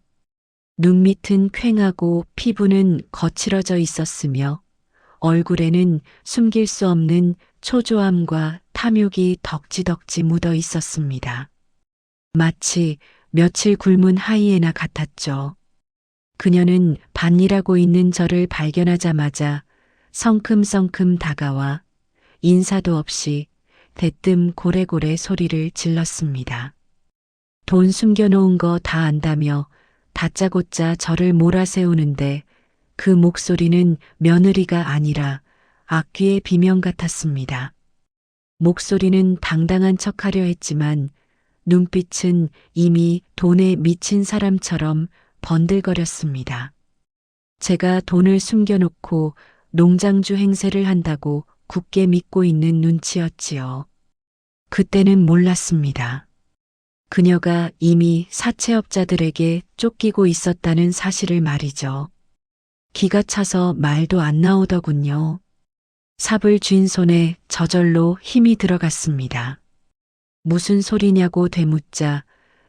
눈 밑은 퀭하고 피부는 거칠어져 있었으며 얼굴에는 숨길 수 없는 초조함과 탐욕이 덕지덕지 묻어 있었습니다. 마치 며칠 굶은 하이에나 같았죠. 그녀는 밭일하고 있는 저를 발견하자마자 성큼성큼 다가와 인사도 없이 대뜸 고래고래 소리를 질렀습니다. 돈 숨겨놓은 거 다 안다며 다짜고짜 저를 몰아세우는데 그 목소리는 며느리가 아니라 악귀의 비명 같았습니다. 목소리는 당당한 척하려 했지만 눈빛은 이미 돈에 미친 사람처럼 번들거렸습니다. 제가 돈을 숨겨놓고 농장주 행세를 한다고 굳게 믿고 있는 눈치였지요. 그때는 몰랐습니다. 그녀가 이미 사채업자들에게 쫓기고 있었다는 사실을 말이죠. 기가 차서 말도 안 나오더군요. 삽을 쥔 손에 저절로 힘이 들어갔습니다. 무슨 소리냐고 되묻자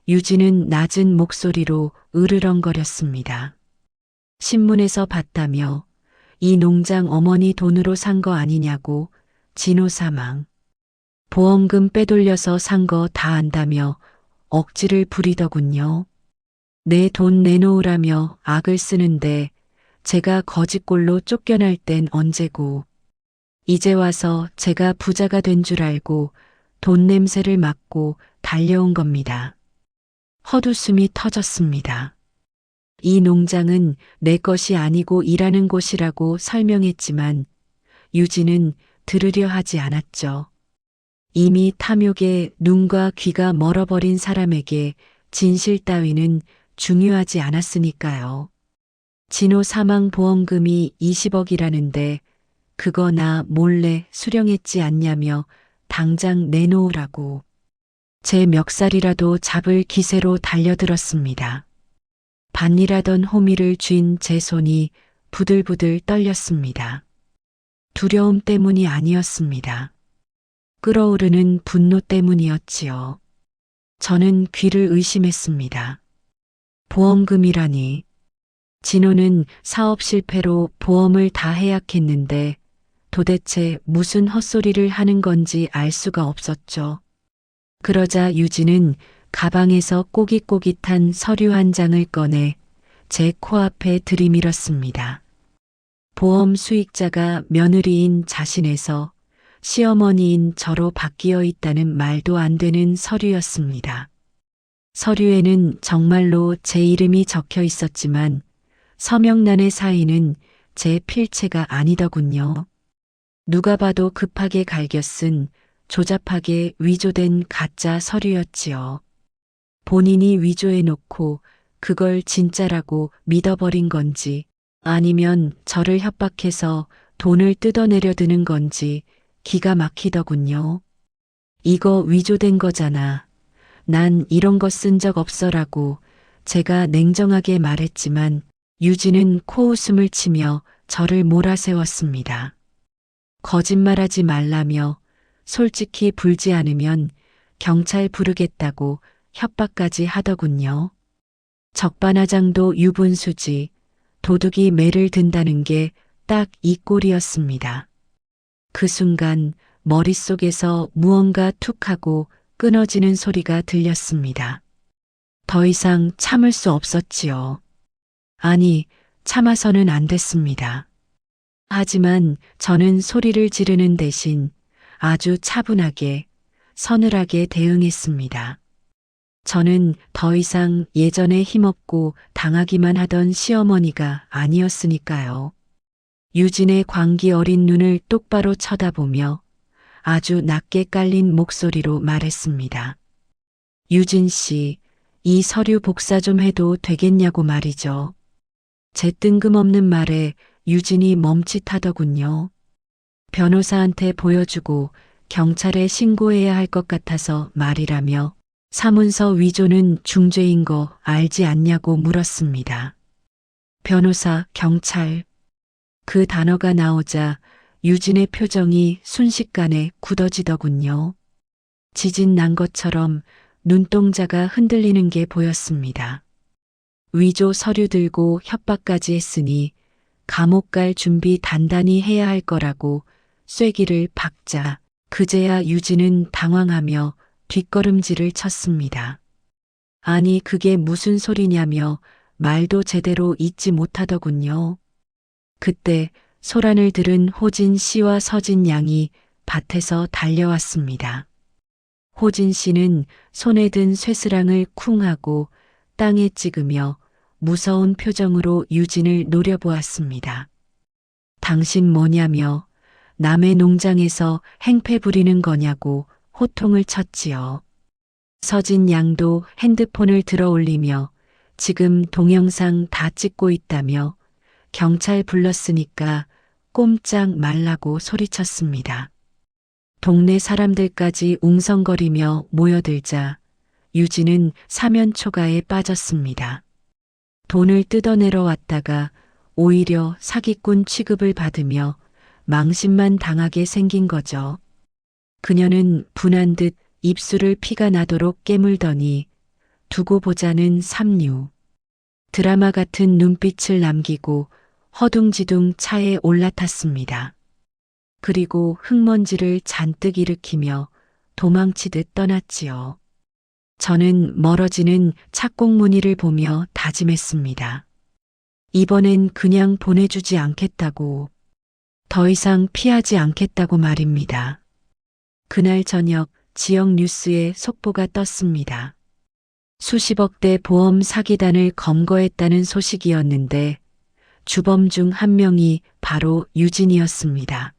유진은 낮은 목소리로 으르렁거렸습니다. 신문에서 봤다며 이 농장 어머니 돈으로 산 거 아니냐고 진호 사망. 보험금 빼돌려서 산 거 다 안다며 억지를 부리더군요. 내 돈 내놓으라며 악을 쓰는데 제가 거짓골로 쫓겨날 땐 언제고. 이제 와서 제가 부자가 된 줄 알고 돈 냄새를 맡고 달려온 겁니다. 헛웃음이 터졌습니다. 이 농장은 내 것이 아니고 일하는 곳이라고 설명했지만 유진은 들으려 하지 않았죠. 이미 탐욕에 눈과 귀가 멀어버린 사람에게 진실 따위는 중요하지 않았으니까요. 진호 사망 보험금이 20억이라는데 그거 나 몰래 수령했지 않냐며 당장 내놓으라고. 제 멱살이라도 잡을 기세로 달려들었습니다. 반일하던 호미를 쥔 제 손이 부들부들 떨렸습니다. 두려움 때문이 아니었습니다. 끓어오르는 분노 때문이었지요. 저는 귀를 의심했습니다. 보험금이라니. 진호는 사업 실패로 보험을 다 해약했는데 도대체 무슨 헛소리를 하는 건지 알 수가 없었죠. 그러자 유진은 가방에서 꼬깃꼬깃한 서류 한 장을 꺼내 제 코앞에 들이밀었습니다. 보험 수익자가 며느리인 자신에서 시어머니인 저로 바뀌어 있다는 말도 안 되는 서류였습니다. 서류에는 정말로 제 이름이 적혀 있었지만 서명란의 사인은 제 필체가 아니더군요. 누가 봐도 급하게 갈겨 쓴 조잡하게 위조된 가짜 서류였지요. 본인이 위조해놓고 그걸 진짜라고 믿어버린 건지 아니면 저를 협박해서 돈을 뜯어내려 드는 건지 기가 막히더군요. 이거 위조된 거잖아. 난 이런 거 쓴 적 없어라고 제가 냉정하게 말했지만 유진은 코웃음을 치며 저를 몰아세웠습니다. 거짓말하지 말라며 솔직히 불지 않으면 경찰 부르겠다고 협박까지 하더군요. 적반하장도 유분수지 도둑이 매를 든다는 게 딱 이 꼴이었습니다. 그 순간 머릿속에서 무언가 툭 하고 끊어지는 소리가 들렸습니다. 더 이상 참을 수 없었지요. 아니, 참아서는 안 됐습니다. 하지만 저는 소리를 지르는 대신 아주 차분하게, 서늘하게 대응했습니다. 저는 더 이상 예전에 힘없고 당하기만 하던 시어머니가 아니었으니까요. 유진의 광기 어린 눈을 똑바로 쳐다보며 아주 낮게 깔린 목소리로 말했습니다. 유진 씨, 이 서류 복사 좀 해도 되겠냐고 말이죠. 제 뜬금없는 말에 유진이 멈칫하더군요. 변호사한테 보여주고 경찰에 신고해야 할 것 같아서 말이라며 사문서 위조는 중죄인 거 알지 않냐고 물었습니다. 변호사, 경찰. 그 단어가 나오자 유진의 표정이 순식간에 굳어지더군요. 지진 난 것처럼 눈동자가 흔들리는 게 보였습니다. 위조 서류 들고 협박까지 했으니 감옥 갈 준비 단단히 해야 할 거라고 쐐기를 박자 그제야 유진은 당황하며 뒷걸음질을 쳤습니다. 아니 그게 무슨 소리냐며 말도 제대로 잇지 못하더군요. 그때 소란을 들은 호진 씨와 서진 양이 밭에서 달려왔습니다. 호진 씨는 손에 든 쇠스랑을 쿵 하고 땅에 찍으며 무서운 표정으로 유진을 노려보았습니다. 당신 뭐냐며 남의 농장에서 행패 부리는 거냐고 호통을 쳤지요. 서진 양도 핸드폰을 들어 올리며 지금 동영상 다 찍고 있다며 경찰 불렀으니까 꼼짝 말라고 소리쳤습니다. 동네 사람들까지 웅성거리며 모여들자 유진은 사면초가에 빠졌습니다. 돈을 뜯어내러 왔다가 오히려 사기꾼 취급을 받으며 망신만 당하게 생긴 거죠. 그녀는 분한 듯 입술을 피가 나도록 깨물더니 두고 보자는 삼류. 드라마 같은 눈빛을 남기고 허둥지둥 차에 올라탔습니다. 그리고 흙먼지를 잔뜩 일으키며 도망치듯 떠났지요. 저는 멀어지는 착곡 무늬를 보며 다짐했습니다. 이번엔 그냥 보내주지 않겠다고, 더 이상 피하지 않겠다고 말입니다. 그날 저녁 지역 뉴스에 속보가 떴습니다. 수십억대 보험 사기단을 검거했다는 소식이었는데 주범 중 한 명이 바로 유진이었습니다.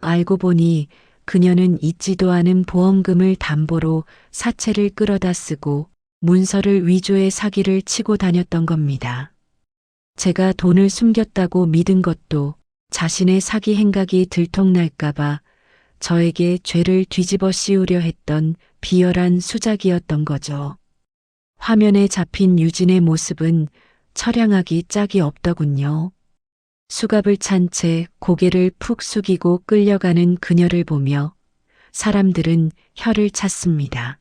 알고 보니 그녀는 잊지도 않은 보험금을 담보로 사채를 끌어다 쓰고 문서를 위조해 사기를 치고 다녔던 겁니다. 제가 돈을 숨겼다고 믿은 것도 자신의 사기 행각이 들통날까봐 저에게 죄를 뒤집어 씌우려 했던 비열한 수작이었던 거죠. 화면에 잡힌 유진의 모습은 처량하기 짝이 없더군요. 수갑을 찬 채 고개를 푹 숙이고 끌려가는 그녀를 보며 사람들은 혀를 찼습니다.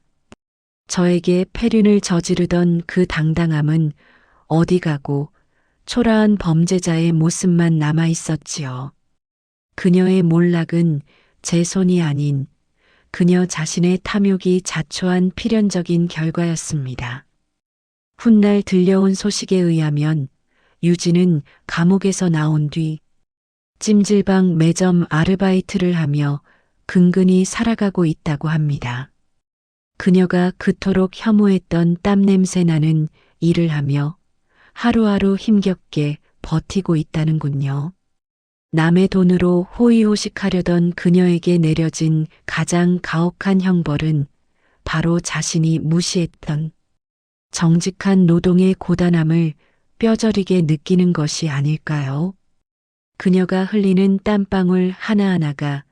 저에게 폐륜을 저지르던 그 당당함은 어디 가고 초라한 범죄자의 모습만 남아 있었지요. 그녀의 몰락은 제 손이 아닌 그녀 자신의 탐욕이 자초한 필연적인 결과였습니다. 훗날 들려온 소식에 의하면 유진은 감옥에서 나온 뒤 찜질방 매점 아르바이트를 하며 근근히 살아가고 있다고 합니다. 그녀가 그토록 혐오했던 땀냄새 나는 일을 하며 하루하루 힘겹게 버티고 있다는군요. 남의 돈으로 호의호식하려던 그녀에게 내려진 가장 가혹한 형벌은 바로 자신이 무시했던 정직한 노동의 고단함을 뼈저리게 느끼는 것이 아닐까요? 그녀가 흘리는 땀방울 하나하나가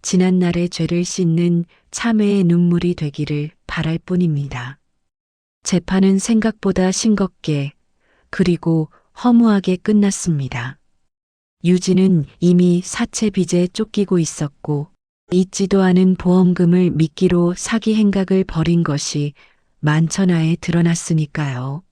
지난날의 죄를 씻는 참회의 눈물이 되기를 바랄 뿐입니다. 재판은 생각보다 싱겁게 그리고 허무하게 끝났습니다. 유진은 이미 사채 빚에 쫓기고 있었고 잊지도 않은 보험금을 미끼로 사기 행각을 벌인 것이 만천하에 드러났으니까요.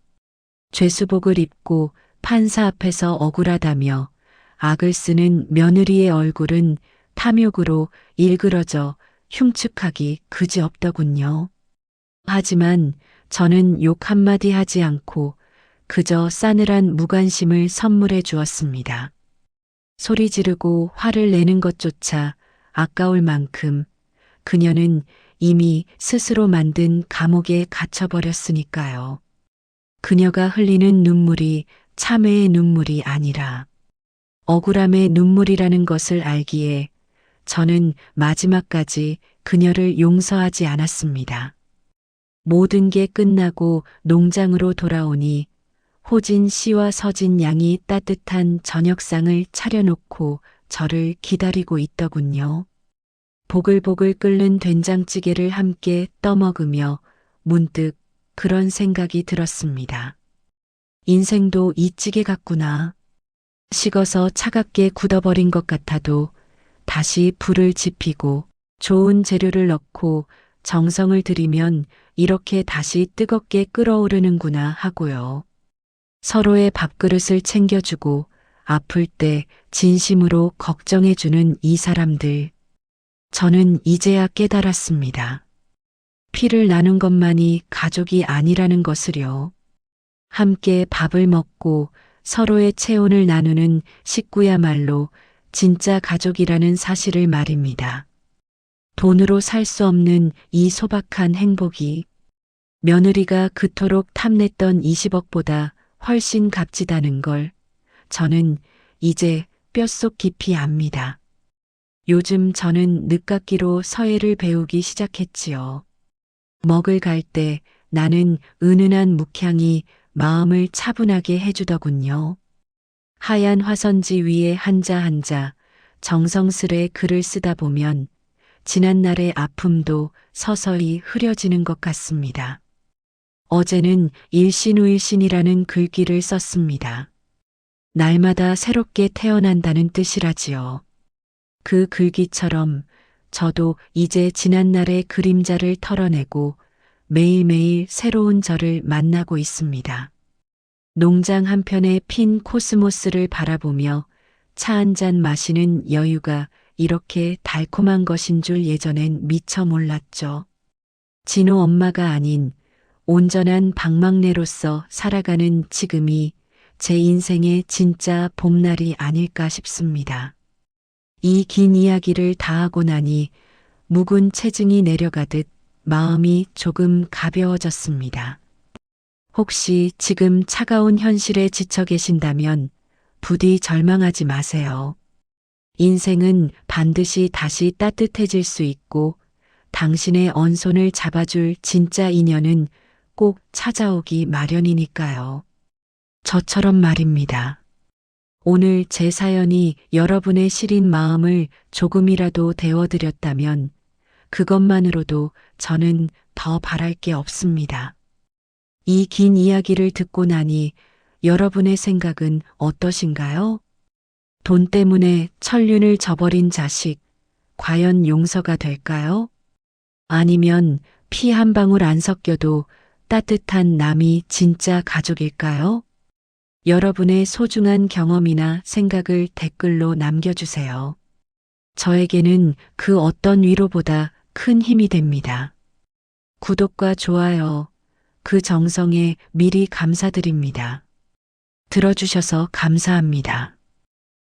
죄수복을 입고 판사 앞에서 억울하다며 악을 쓰는 며느리의 얼굴은 탐욕으로 일그러져 흉측하기 그지없더군요. 하지만 저는 욕 한마디 하지 않고 그저 싸늘한 무관심을 선물해 주었습니다. 소리 지르고 화를 내는 것조차 아까울 만큼 그녀는 이미 스스로 만든 감옥에 갇혀버렸으니까요. 그녀가 흘리는 눈물이 참회의 눈물이 아니라 억울함의 눈물이라는 것을 알기에 저는 마지막까지 그녀를 용서하지 않았습니다. 모든 게 끝나고 농장으로 돌아오니 호진 씨와 서진 양이 따뜻한 저녁상을 차려놓고 저를 기다리고 있더군요. 보글보글 끓는 된장찌개를 함께 떠먹으며 문득 그런 생각이 들었습니다. 인생도 이 찌개 같구나. 식어서 차갑게 굳어버린 것 같아도 다시 불을 지피고 좋은 재료를 넣고 정성을 들이면 이렇게 다시 뜨겁게 끓어오르는구나 하고요. 서로의 밥그릇을 챙겨주고 아플 때 진심으로 걱정해주는 이 사람들. 저는 이제야 깨달았습니다. 피를 나눈 것만이 가족이 아니라는 것을요. 함께 밥을 먹고 서로의 체온을 나누는 식구야말로 진짜 가족이라는 사실을 말입니다. 돈으로 살 수 없는 이 소박한 행복이 며느리가 그토록 탐냈던 20억보다 훨씬 값지다는 걸 저는 이제 뼛속 깊이 압니다. 요즘 저는 늦깎이로 서예를 배우기 시작했지요. 먹을 갈 때 나는 은은한 묵향이 마음을 차분하게 해주더군요. 하얀 화선지 위에 한자 한자 정성스레 글을 쓰다 보면 지난날의 아픔도 서서히 흐려지는 것 같습니다. 어제는 일신우일신이라는 글귀를 썼습니다. 날마다 새롭게 태어난다는 뜻이라지요. 그 글귀처럼 저도 이제 지난날의 그림자를 털어내고 매일매일 새로운 저를 만나고 있습니다. 농장 한편에 핀 코스모스를 바라보며 차 한 잔 마시는 여유가 이렇게 달콤한 것인 줄 예전엔 미처 몰랐죠. 진호 엄마가 아닌 온전한 방망래로서 살아가는 지금이 제 인생의 진짜 봄날이 아닐까 싶습니다. 이 긴 이야기를 다 하고 나니 묵은 체증이 내려가듯 마음이 조금 가벼워졌습니다. 혹시 지금 차가운 현실에 지쳐 계신다면 부디 절망하지 마세요. 인생은 반드시 다시 따뜻해질 수 있고 당신의 언손을 잡아줄 진짜 인연은 꼭 찾아오기 마련이니까요. 저처럼 말입니다. 오늘 제 사연이 여러분의 시린 마음을 조금이라도 데워드렸다면 그것만으로도 저는 더 바랄 게 없습니다. 이 긴 이야기를 듣고 나니 여러분의 생각은 어떠신가요? 돈 때문에 천륜을 저버린 자식, 과연 용서가 될까요? 아니면 피 한 방울 안 섞여도 따뜻한 남이 진짜 가족일까요? 여러분의 소중한 경험이나 생각을 댓글로 남겨주세요. 저에게는 그 어떤 위로보다 큰 힘이 됩니다. 구독과 좋아요, 그 정성에 미리 감사드립니다. 들어주셔서 감사합니다.